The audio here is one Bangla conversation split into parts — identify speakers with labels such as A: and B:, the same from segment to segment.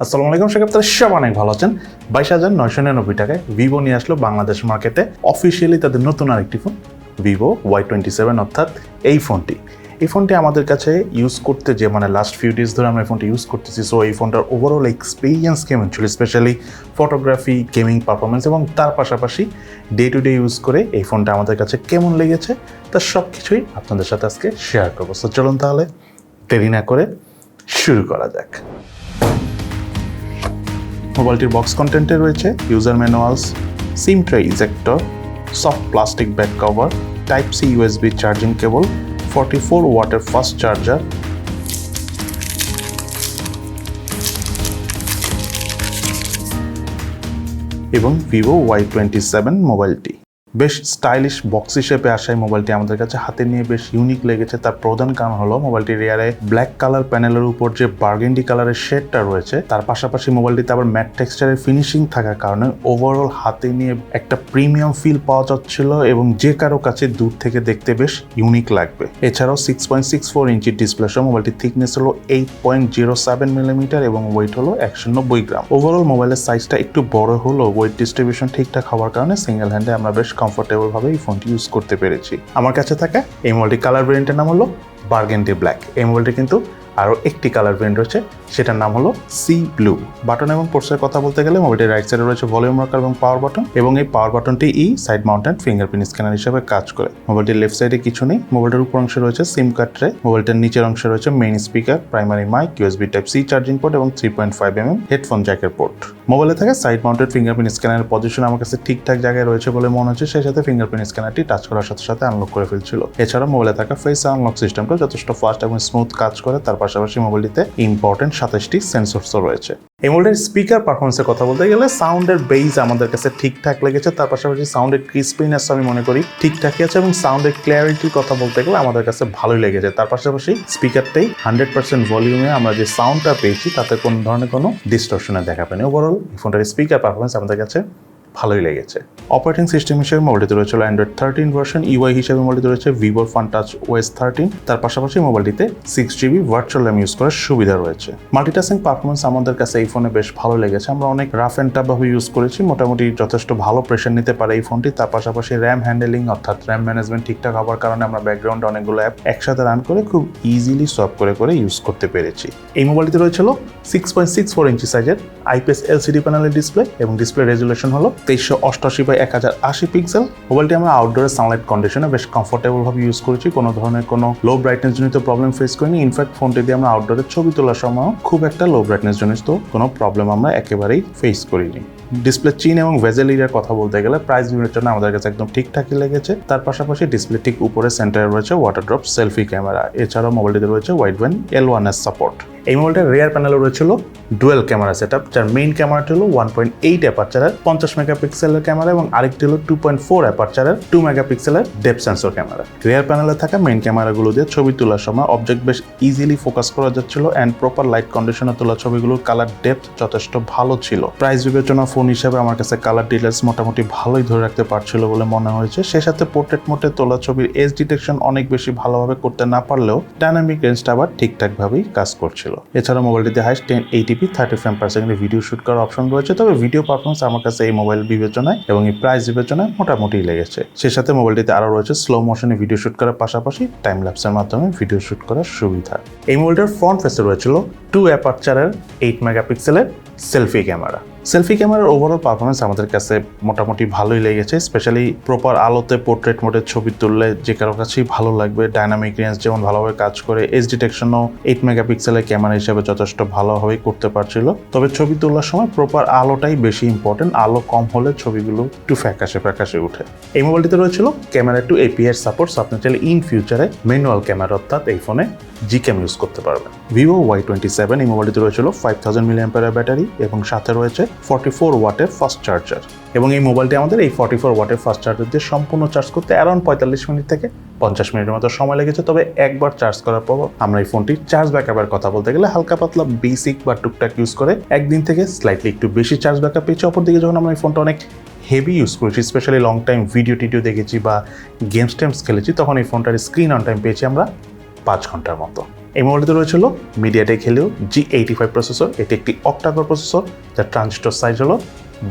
A: আসসালামু আলাইকুম, শেখ আপনারা সব অনেক ভালো আছেন। 22,999 টাকায় ভিভো নিয়ে আসলো বাংলাদেশ মার্কেটে অফিসিয়ালি তাদের নতুন আরেকটি ফোন ভিভো Y27, অর্থাৎ এই ফোনটি আমাদের কাছে ইউজ করতে যে লাস্ট ফিউ ডেজ ধরে আমরা এই ফোনটি ইউজ করতেছি। সো এই ফোনটার ওভারঅল এক্সপিরিয়েন্স কেমন ছিল, স্পেশালি ফটোগ্রাফি, গেমিং পারফরমেন্স এবং তার পাশাপাশি ডে টু ডে ইউজ করে এই ফোনটা আমাদের কাছে কেমন লেগেছে তার সব কিছুই আপনাদের সাথে আজকে শেয়ার করবো। সো চলুন তাহলে দেরি না করে শুরু করা যাক। মোবাইলটির বক্স কন্টেন্টে রয়েছে user manuals, sim tray ejector, soft plastic back cover, type C USB charging cable, 44 ওয়াটের ফাস্ট চার্জার এবং ভিভো Y27 মোবাইলটি। বেশ স্টাইলিশ বক্স হিসেবে আসা এই মোবাইলটি আমাদের কাছে হাতে নিয়ে বেশ ইউনিক লেগেছে। তার প্রধান কারণ হলো মোবাইলটির রিয়ারে ব্ল্যাক কালার প্যানেলের উপর যে বার্গেন্ডি কালারের শেডটা রয়েছে, তার পাশাপাশি মোবাইলটিতে আবার ম্যাট টেক্সচারের ফিনিশিং থাকার কারণে ওভারঅল হাতে নিয়ে একটা প্রিমিয়াম ফিল পাওয়া যাচ্ছিল এবং যে কারো কাছে দূর থেকে দেখতে বেশ ইউনিক লাগবে। এছাড়াও 6.64 ইঞ্চি ডিসপ্লে সহ মোবাইলটির থিকনেস হলো 8.07 মিলিমিটার এবং ওয়েট হলো 190 গ্রাম। ওভারঅল মোবাইলের সাইজটা একটু বড় হলো, ওয়েট ডিস্ট্রিবিউশন ঠিকঠাক হওয়ার কারণে সিঙ্গেল হ্যান্ডে আমরা বেশ কমফোর্টেবল ভাবে এই ফোনটি ইউজ করতে পেরেছি। আমার কাছে থাকা এই মোবাইলটি কালার ভেরিয়েন্টের নাম হলো বার্গেন্ডি ব্ল্যাক। এই মোবাইলটি কিন্তু আরও একটি কালার ভেরিয়েন্ট রয়েছে, সেটার নাম হলো সি ব্লু। বাটন এবং পোর্টসের কথা বলতে গেলে মোবাইলটির রাইট সাইডে রয়েছে ভলিউম রকার এবং পাওয়ার বাটন, এবং এই পাওয়ার বাটনটি সাইড মাউন্টেড ফিঙ্গারপ্রিন্ট স্ক্যানার হিসেবে কাজ করে। মোবাইলটির লেফট সাইডে কিছু নেই। মোবাইলটির উপর অংশে রয়েছে সিম কার্ড ট্রে, মোবাইলটির নিচের অংশে রয়েছে main speaker, primary mic, USB type C charging port এবং 3.5mm হেডফোন জ্যাকের পোর্ট। মোবাইলে থাকা সাইড মাউন্টেড ফিঙ্গারপ্রিন্ট স্ক্যানারের পজিশন আমার কাছে ঠিকঠাক জায়গায় রয়েছে বলে মনে হচ্ছে, সেই সাথে ফিঙ্গারপ্রিন্ট স্ক্যানারটি টাচ করার সাথে সাথে আনলক করে ফেলছিল। এছাড়া মোবাইলে থাকা ফেস আনলক সিস্টেমটা যথেষ্ট ফাস্ট এবং স্মুথ কাজ করে। তার পাশাপাশি মোবাইলটিতে ইম্পর্টেন্ট 27টি সেন্সরসও রয়েছে। এই মোবাইলের স্পিকার পারফরমেন্সের কথা বলতে গেলে সাউন্ডের বেস আমাদের কাছে ঠিকঠাক লেগেছে। তার পাশাপাশি সাউন্ডের ক্রিসপিনেস আমি মনে করি ঠিকঠাকই আছে এবং সাউন্ডের ক্ল্যারিটির কথা বলতে গেলে আমাদের কাছে ভালোই লেগেছে। তার পাশাপাশি স্পিকারটাই 100% ভলিউমে আমরা যে সাউন্ডটা পেয়েছি তাতে কোনো ধরনের কোনো ডিস্টরশনের দেখা পাইনি। ওভারঅল এই ফোনটার স্পিকার পারফরমেন্স আমাদের কাছে ভালোই লেগেছে। অপারেটিং সিস্টেম হিসেবে মোবাইলটিতে রয়েছে অ্যান্ড্রয়েড 13 ভার্সন, ইউআই হিসেবে মোবাইলটিতে রয়েছে ভিভোর ফান টাচ ওএস 13। তার পাশাপাশি মোবাইলটিতে 6GB ভার্চুয়াল র্যাম ইউজ করার সুবিধা রয়েছে। মাল্টিটাস্কিং পারফরমেন্স আমাদের কাছে এই ফোনে বেশ ভালো লেগেছে। আমরা অনেক রাফ অ্যান্ড টাফ ভাবে ইউজ করেছি, মোটামুটি যথেষ্ট ভালো প্রেশার নিতে পারে এই ফোনটি। তার পাশাপাশি র্যাম হ্যান্ডেলিং অর্থাৎ র্যাম ম্যানেজমেন্ট ঠিকঠাক হওয়ার কারণে আমরা ব্যাকগ্রাউন্ডে অনেকগুলো অ্যাপ একসাথে রান করে খুব ইজিলি সোয়াপ করে ইউজ করতে পেরেছি। এই মোবাইলটিতে রয়েছিল 6.64 ইঞ্চি সাইজের আইপিএস এলসিডি প্যানেলের ডিসপ্লে এবং ডিসপ্লে রেজুলেশন হলো 2388x1080 পিক্সেল। মোবাইলটি আমরা আউটডোরে সানলাইট কন্ডিশনে বেশ কমফোর্টেবল ভাবে ইউজ করেছি, কোনো ধরনের কোনো লো ব্রাইটনেস জনিত প্রবলেম ফেস করিনি। ইনফ্যাক্ট ফোনটি দিয়ে আমরা আউটডোরে ছবি তোলার সময় খুব একটা লো ব্রাইটনেস জনিত কোনো প্রবলেম আমরা একেবারেই ফেস করিনি। ডিসপ্লে চিন এবং ভেজেল এরিয়ার কথা বলতে গেলে প্রাইস বিবেচনা আমাদের কাছে একদম ঠিকঠাকই লেগেছে। তার পাশাপাশি ডিসপ্লে ঠিক উপরে সেন্টারে রয়েছে ওয়াটার ড্রপ সেলফি ক্যামেরা। এছাড়াও মোবাইলটিতে রয়েছে ওয়াইড ব্যান্ড L1s সাপোর্ট। এই মোবাইলটার রিয়ার প্যানেলে রয়েছিল ডুয়েল ক্যামেরা সেটআপ, যার মেইন ক্যামেরাটি হলো 1.8 অ্যাপারচারের 50 মেগাপিক্সেলের ক্যামেরা এবং আরেকটি হলো 2.4 অ্যাপারচারের 2 মেগাপিক্সেলের ডেপথ সেন্সর ক্যামেরা। রিয়ার প্যানেলে থাকা মেইন ক্যামেরাগুলো দিয়ে ছবি তোলার সময় অবজেক্ট বেশ ইজিলি ফোকাস করা যাচ্ছিল অ্যান্ড প্রপার লাইট কন্ডিশনে তোলা ছবিগুলোর কালার ডেপথ যথেষ্ট ভালো ছিল। প্রাইস বিবেচনা ফোন হিসাবে আমার কাছে কালার ডিটেলস মোটামুটি ভালোই ধরে রাখতে পারছিল বলে মনে হয়েছে। সেই সাথে পোর্ট্রেট মোডে তোলা ছবির এজ ডিটেকশন অনেক বেশি ভালোভাবে করতে না পারলেও ডাইনামিক রেঞ্জটা আবার ঠিকঠাকভাবেই কাজ করছিল। এছাড়া মোবাইলটিতে হাইস্ট 1080p 30 ফ্রেম পার সেকেন্ডে ভিডিও শুট করার অপশন রয়েছে। তবে ভিডিও পারফরমেন্স আমার কাছে এই মোবাইল বিবেচনায় এবং এই প্রাইস বিবেচনায় মোটামুটি লেগেছে। সেই সাথে মোবাইলটিতে আরও রয়েছে স্লো মোশনে ভিডিও শুট করার পাশাপাশি টাইম ল্যাপসের মাধ্যমে ভিডিও শুট করার সুবিধা। এই মোবাইলটার ফ্রন্ট ফেসে রয়েছিল 2 অ্যাপারচারের 8 মেগাপিক্সেলের সেলফি ক্যামেরা। সেলফি ক্যামেরার ওভারঅল পারফরমেন্স আমাদের কাছে মোটামুটি ভালোই লেগেছে। স্পেশালি প্রপার আলোতে পোর্ট্রেট মোডে ছবি তুললে যে কারো কাছেই ভালো লাগবে। ডাইনামিক রেঞ্জ যেমন ভালোভাবে কাজ করে, এজ ডিটেকশনও 8 মেগাপিক্সেলের ক্যামেরা হিসেবে যথেষ্ট ভালোভাবেই করতে পারছিল। তবে ছবি তোলার সময় প্রপার আলোটাই বেশি ইম্পর্টেন্ট। আলো কম হলে ছবিগুলো একটু ফ্যাকাশে উঠে। এই মোবাইলটিতে রয়েছিল ক্যামেরা টু API সাপোর্ট। আপনি চাইলে ইন ফিউচারে ম্যানুয়াল ক্যামেরা অর্থাৎ এই ফোনে জিক্যাম ইউজ করতে পারবেন। ভিভো Y27 এই মোবাইলটিতে রয়েছিল 5000 mAh ব্যাটারি এবং সাথে রয়েছে 44 ওয়াটের ফাস্ট চার্জার। এবং এই মোবাইলটি আমাদের এই 44 ওয়াটের ফাস্ট চার্জার দিয়ে সম্পূর্ণ চার্জ করতে অ্যারাউন্ড 45 মিনিট থেকে 50 মিনিটের মতো সময় লেগেছে। তবে একবার চার্জ করার পর আমরা এই ফোনটির চার্জ ব্যাকআপের কথা বলতে গেলে হালকা পাতলা বেসিক বা টুকটাক ইউজ করে একদিন থেকে স্লাইটলি একটু বেশি চার্জ ব্যাকআপ পেয়েছি। অপরদিকে যখন আমরা এই ফোনটা অনেক হেভি ইউজ করেছি, স্পেশালি লং টাইম ভিডিও দেখেছি বা গেমস খেলেছি, তখন এই ফোনটার স্ক্রিন অন টাইম পেয়েছি আমরা 5 ঘন্টার মতো। এই মোবাইলটিতে রয়েছিল মিডিয়াটেক হেলিও G85 প্রসেসর। এটি একটি অক্টা-কোর প্রসেসর, যার ট্রানজিস্টর সাইজ হলো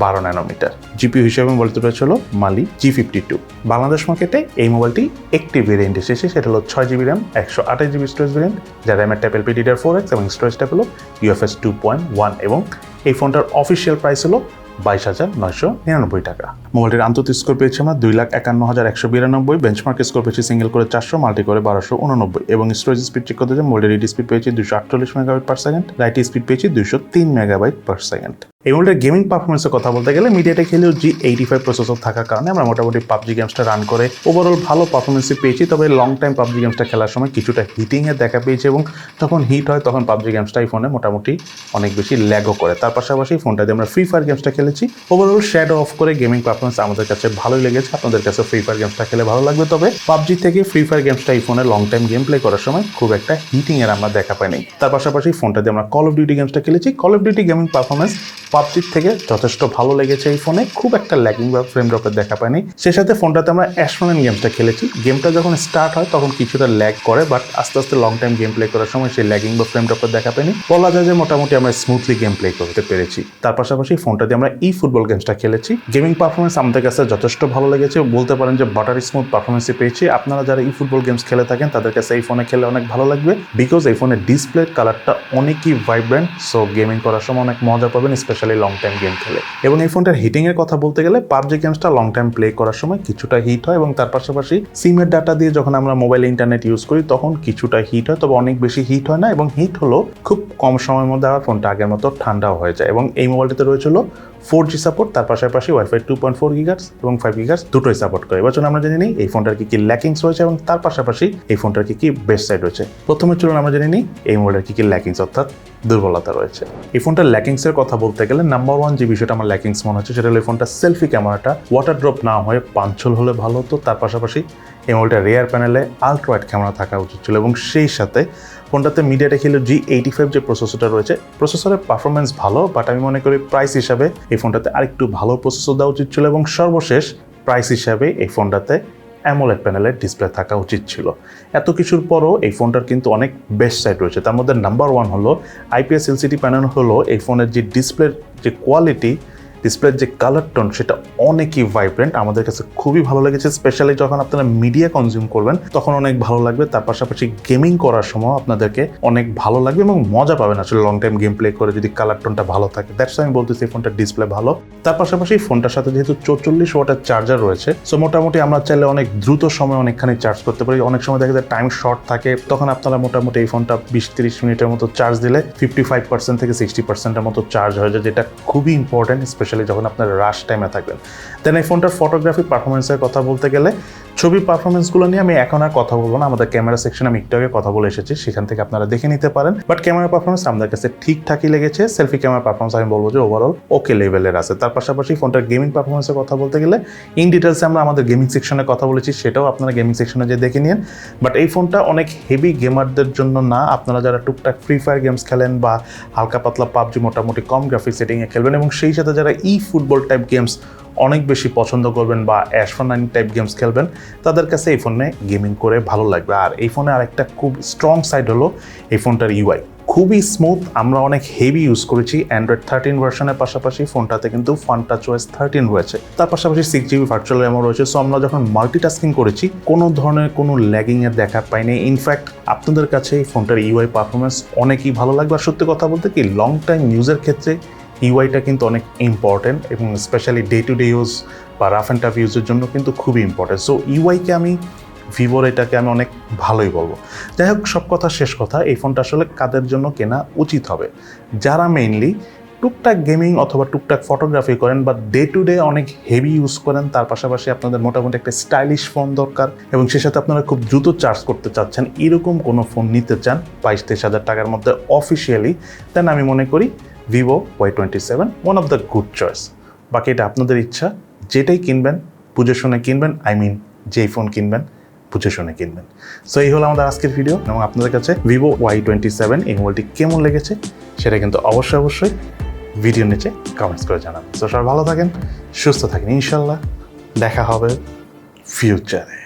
A: 12 ন্যানোমিটার। জিপিইউ হিসেবে মোবাইলটি রয়েছিল মালি G52। বাংলাদেশ মার্কেটে এই মোবাইলটি একটি ভেরিয়েন্ট এসেছে, সেটা হলো 6GB RAM 128GB storage variant, যার র্যামের টাইপ LPDDR4X এবং স্টোরেজ টাইপ হলো UFS 2.1 এবং এই ফোনটার অফিসিয়াল প্রাইস হলো 22,999 টাকা। মোবাইলটির আন্তর্জাতিক স্কোর পেয়েছি আমরা 2,51,192, বেঞ্চমার্ক স্কোর পেয়েছি সিঙ্গেল করে 400, মাল্টি করে 1289 এবং স্টোরেজ স্পিড চেক করতে যে মোবাইলের রিড স্পিড পেয়েছি 248 MB/s, রাইট স্পিড পেয়েছি 203 MB/s। এই মোবাইলের গেমিং পারফরমেন্সের কথা বলতে গেলে মিডিয়াটেক হেলিও G85 প্রসেসর থাকার কারণে আমরা মোটামুটি PUBG গেমসটা রান করে ওভারঅল ভালো পারফরমেন্সই পেয়েছি। তবে লং টাইম PUBG গেমসটা খেলার সময় কিছুটা হিটিংয়ের দেখা পেয়েছি এবং যখন হিট হয় তখন PUBG গেমসটা এই ফোনে মোটামুটি অনেক বেশি ল্যাগও করে। তার পাশাপাশি ফোনটা দিয়ে আমরা ফ্রি ফায়ার গেমসটা খেলেছি, ওভারঅল শ্যাডো অফ করে গেমিং পারফরমেন্স আমাদের কাছে ভালোই লেগেছে। আপনাদের কাছে ফ্রি ফায়ার গেমসটা খেলে ভালো লাগবে, তবে PUBG থেকে ফ্রি ফায়ার গেমসটা এই ফোনে লং টাইম গেম প্লে করার সময় খুব একটা হিটিংয়ের আমরা দেখা পাইনি। তার পাশাপাশি ফোনটা দিয়ে আমরা কল অফ ডিউটি গেমসটা খেলেছি, call of duty gaming performance PUBG থেকে যথেষ্ট ভালো লেগেছে। এই ফোনে খুব একটা ল্যাগিং বা ফ্রেম ড্রপের দেখা পাইনি। সেই সাথে ফোনটাতে আমরা অ্যাস্ট্রোনট গেমসটা খেলেছি, গেমটা যখন স্টার্ট হয় তখন কিছুটা ল্যাগ করে, বাট আস্তে আস্তে লং টাইম গেম প্লে করার সময় সেই ল্যাগিং বা ফ্রেম ড্রপের দেখা পাইনি। বলা যায় যে মোটামুটি আমরা স্মুথলি গেম প্লে করতে পেরেছি। তার পাশাপাশি ফোনটা দিয়ে আমরা eFootball গেমসটা খেলেছি, গেমিং পারফরমেন্স আমাদের কাছে যথেষ্ট ভালো লেগেছে, বলতে পারেন যে বাটার স্মুথ পারফরমেন্সই পেয়েছি। আপনারা যারা eFootball গেমস খেলে থাকেন তাদের কাছে এই ফোনে খেলে অনেক ভালো লাগবে, বিকজ এই ফোনের ডিসপ্লের কালারটা অনেকই ভাইব্রেন্ট, সো গেমিং করার সময় অনেক মজা পাবেন, স্পেশালি লং টাইম গেম খেলে। এবং এই ফোনটার হিটিংয়ের কথা বলতে গেলে PUBG গেমসটা লং টাইম প্লে করার সময় কিছুটা হিট হয় এবং তার পাশাপাশি সিমের ডাটা দিয়ে যখন আমরা মোবাইল ইন্টারনেট ইউজ করি তখন কিছুটা হিট হয়, তবে অনেক বেশি হিট হয় না এবং হিট হলো খুব কম সময়ের মধ্যে আবার ফোনটা আগের মতো ঠান্ডাও হয়ে যায়। এবং এই মোবাইলটিতে রয়েছিল 4G সাপোর্ট, তার পাশাপাশি ওয়াইফাই 2.4 GHz এবং 5 GHz দুটোই সাপোর্ট করে। এবার চলুন আমরা জেনে নিই এই ফোনটার কি ল্যাকিংস রয়েছে এবং তার পাশাপাশি এই ফোনটার কি বেস্ট সাইড রয়েছে। প্রথমে চলুন আমরা জেনে নিই এই মোবাইলের কি ল্যাকিংস অর্থাৎ দুর্বলতা রয়েছে। এই ফোনটার ল্যাকিংসের কথা বলতে গেলে নাম্বার 1 যে বিষয়টা আমার ল্যাকিংস মনে হচ্ছে সেটা হলো এই ফোনটা সেলফি ক্যামেরাটা ওয়াটার ড্রপ না হয়ে পাঞ্চল হলে ভালো হতো। তার পাশাপাশি এই মোবাইলটা রিয়ার প্যানেলে আলট্রা ওয়াইড ক্যামেরা থাকা উচিত ছিল এবং সেই সাথে ফোনটাতে মিডিয়াটেক হেলিও G85 যে প্রসেসরটা রয়েছে, প্রসেসরের পারফরমেন্স ভালো, বাট আমি মনে করি প্রাইস হিসাবে এই ফোনটাতে আরেকটু ভালো প্রসেসর দেওয়া উচিত ছিল এবং সর্বশেষ প্রাইস হিসাবে এই ফোনটাতে অ্যামোলেড প্যানেলের ডিসপ্লে থাকা উচিত ছিল। এত কিছুর পরও এই ফোনটার কিন্তু অনেক বেস্ট সাইড রয়েছে, তার মধ্যে নাম্বার 1 হলো IPS LCD প্যানেল হলো এই ফোনের যে ডিসপ্লের যে কোয়ালিটি, ডিসপ্লের যে কালার টোন সেটা অনেকই ভাইব্রেন্ট, আমাদের কাছে খুবই ভালো লেগেছে। স্পেশালি যখন আপনারা মিডিয়া কনজিউম করবেন তখন অনেক ভালো লাগবে, তার পাশাপাশি গেমিং করার সময় আপনাদেরকে অনেক ভালো লাগবে এবং মজা পাবেন আসলে লং টাইম গেম প্লে করে যদি কালার টোনটা ভালো থাকে। দ্যাটস আমি বলতেছি এই ফোনটার ডিসপ্লে ভালো। তার পাশাপাশি ফোনটার সাথে যেহেতু 44 ওয়াটের চার্জার রয়েছে, সো মোটামুটি আমরা চাইলে অনেক দ্রুত সময় অনেকখানি চার্জ করতে পারি। অনেক সময় দেখা যায় টাইম শর্ট থাকে, তখন আপনারা মোটামুটি এই ফোনটা 20-30 মিনিটের মতো চার্জ দিলে 55% থেকে 60%-এর মতো চার্জ হয়ে যায়, যেটা খুবই ইম্পর্টেন্ট, স্পেশালি যখন আপনার রাশ টাইমে থাকবেন। দেন এই ফোনটার ফটোগ্রাফি পারফরমেন্সের কথা বলতে গেলে ছবির পারফরমেন্সগুলো নিয়ে আমি এখন আর কথা বলবো না, আমাদের ক্যামেরা সেকশনে আমি একটু আগে কথা বলে এসেছি, সেখান থেকে আপনারা দেখে নিতে পারেন। বাট ক্যামেরা পারফরমেন্স আমাদের কাছে ঠিকঠাকই লেগেছে। সেলফি ক্যামেরা পারফরমেন্স আমি বলবো যে ওভারঅল ওকে লেভেলের আছে। তার পাশাপাশি ফোনটার গেমিং পারফরমেন্সের কথা বলতে গেলে ইন ডিটেলসে আমরা আমাদের গেমিং সেকশনে কথা বলেছি, সেটাও আপনারা গেমিং সেকশনে যে দেখে নিন। বাট এই ফোনটা অনেক হেভি গেমারদের জন্য না, আপনারা যারা টুকটাক ফ্রি ফায়ার গেমস খেলেন বা হালকা পাতলা PUBG মোটামুটি কম গ্রাফিক সেটিংয়ে খেলবেন এবং সেই সাথে যারা eFootball টাইপ গেমস অনেক বেশি পছন্দ করবেন বা অ্যাস্ট্রোনট টাইপ গেমস খেলবেন, তাদের কাছে এই ফোনে গেমিং করে ভালো লাগবে। আর এই ফোনে আরেকটা খুব স্ট্রং সাইড হলো এই ফোনটার UI খুবই স্মুথ। আমরা অনেক হেভি ইউজ করেছি অ্যান্ড্রয়েড 13 ভার্সনের পাশাপাশি ফোনটাতে কিন্তু FunTouchOS 13 রয়েছে, তার পাশাপাশি 6GB ভার্চুয়াল র্যামও রয়েছে। সো আমরা যখন মাল্টিটাস্কিং করেছি কোনো ধরনের কোনো ল্যাগিংয়ের দেখা পাইনি। ইনফ্যাক্ট আপনাদের কাছে এই ফোনটার UI পারফরমেন্স অনেকই ভালো লাগবে। আর সত্যি কথা বলতে কি লং টাইম ইউজের ক্ষেত্রে ইউআইটা কিন্তু অনেক ইম্পর্টেন্ট এবং specially day to day use বা রাফ অ্যান্ড টাফ ইউজের জন্য কিন্তু খুবই ইম্পর্টেন্ট। সো ইউআইকে আমি ভিভোর এটাকে আমি অনেক ভালোই বলবো। যাই হোক, সব কথা শেষ কথা, এই ফোনটা আসলে কাদের জন্য কেনা উচিত হবে? যারা মেইনলি টুকটাক গেমিং অথবা টুকটাক ফটোগ্রাফি করেন বা ডে টু ডে অনেক হেভি ইউজ করেন, তার পাশাপাশি আপনাদের মোটামুটি একটা স্টাইলিশ ফোন দরকার এবং সে সাথে আপনারা খুব দ্রুত চার্জ করতে চাচ্ছেন, এরকম কোনো ফোন নিতে চান 22-23 হাজার টাকার মধ্যে অফিসিয়ালি, দেন আমি মনে করি Vivo Y27 one of the good choice. বাকি এটা আপনাদের ইচ্ছা, যেটাই কিনবেন বুঝে শুনে কিনবেন, যেই ফোন কিনবেন বুঝে শুনে কিনবেন। সো এই হলো আমাদের আজকের ভিডিও এবং আপনাদের কাছে Vivo Y27 এই মোবাইলটি কেমন লেগেছে সেটা কিন্তু অবশ্যই ভিডিও নিচে কমেন্টস করে জানাবেন। সো সবাই ভালো থাকেন, সুস্থ থাকেন, ইনশাল্লাহ দেখা হবে ফিউচারে।